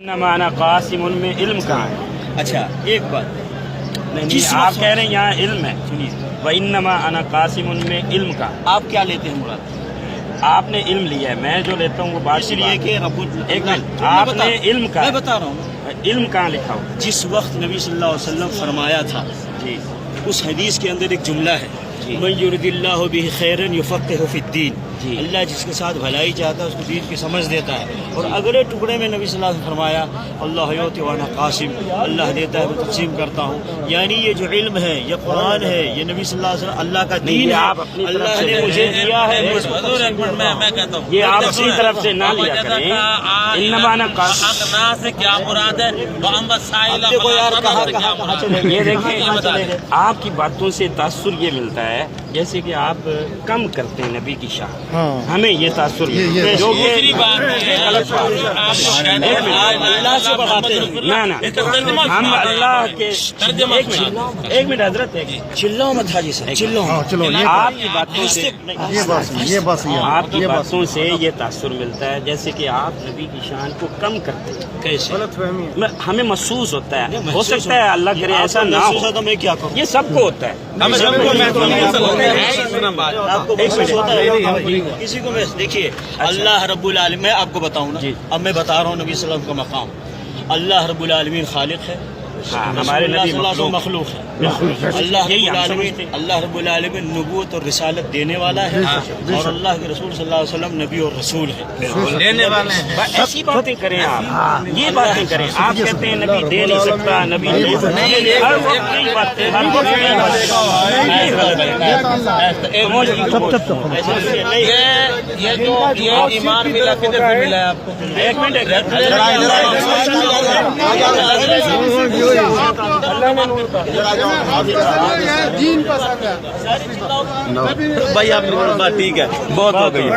نمانا قاسم میں علم کہاں ہے؟ اچھا ایک بات نہیں آپ کہہ رہے ہیں یہاں علم ہے. سنیے، وَإِنَّمَا أَنَا قَاسِمٌ میں علم کا آپ کیا لیتے ہیں مراد؟ آپ نے علم لیا ہے، میں جو لیتا ہوں وہ بات اس لیے کہ رب ایک منٹ آپ نے علم کا میں بتا رہا ہوں علم کہاں لکھا ہو؟ جس وقت نبی صلی اللہ علیہ وسلم فرمایا تھا جی اس حدیث کے اندر ایک جملہ ہے جی. من یرد اللہ بہ خیرا یفقہہ فی الدین. جی. اللہ جس کے ساتھ بھلائی چاہتا ہے اس کو دین کی سمجھ دیتا ہے. اور اگلے ٹکڑے میں نبی صلی اللہ علیہ وسلم فرمایا اللہ یعطی وانا قاسم، اللہ دیتا ہے میں تقسیم کرتا ہوں. یعنی یہ جو علم ہے، یہ قرآن ہے، یہ نبی صلی اللہ علیہ وسلم اللہ کا دین ہے، آپ اپنی طرف اللہ سے نے مجھے دیا ہے. میں کہتا ہوں یہ آپ اپنی طرف سے نہ لیا کریں. انما انا قاسم اغنا سے کیا مراد ہے؟ محمد سائل دیکھو یار کہاں یہ دیکھیں آپ کی باتوں سے تاثر یہ ملتا ہے جیسے کہ آپ کم کرتے ہیں نبی کی شان. ہمیں یہ تاثر جو دوسری بات ہے غلط بات ہے. آپ اللہ سے بڑھاتے ہیں. نہ ہم اللہ کے ایک منٹ حضرت چلو مت حاجی صاحب، چلو چلو آپ کی باتوں سے یہ بات صحیح ہے. آپ کی باتوں سے یہ تاثر ملتا ہے جیسے کہ آپ نبی کی شان کو کم کرتے ہیں. کیسے؟ ہمیں محسوس ہوتا ہے، ہو سکتا ہے اللہ کرے ایسا نہ ہو، تو میں کیا کروں؟ یہ سب کو ہوتا ہے. آپ کو محسوس ہوتا ہے کسی کو میں دیکھیے اللہ رب العالمین، میں آپ کو بتاؤں نا، اب میں بتا رہا ہوں نبی صلی اللہ علیہ وسلم کا مقام. اللہ رب العالمین خالق ہے، ہمارے اللہ نبی صلی اللہ علیہ وسلم مخلوق ہے. اللہ رب العالمین نبوت اور رسالت دینے والا ہے، اور اللہ کے رسول صلی اللہ علیہ وسلم نبی اور رسول ہے. دینے والے ہیں. ایسی باتیں کریں آپ، یہ باتیں کریں. آپ کہتے ہیں نبی دے نہیں سکتا، نبی دے سکتا. ہر وقت نئی باتیں، ہر وقت نئی یہ جو یہ ایمان ملا کدھر سے ملا ہے آپ کو؟ ایک منٹ بھائی آپ نے ٹھیک ہے، بہت ہو گئی.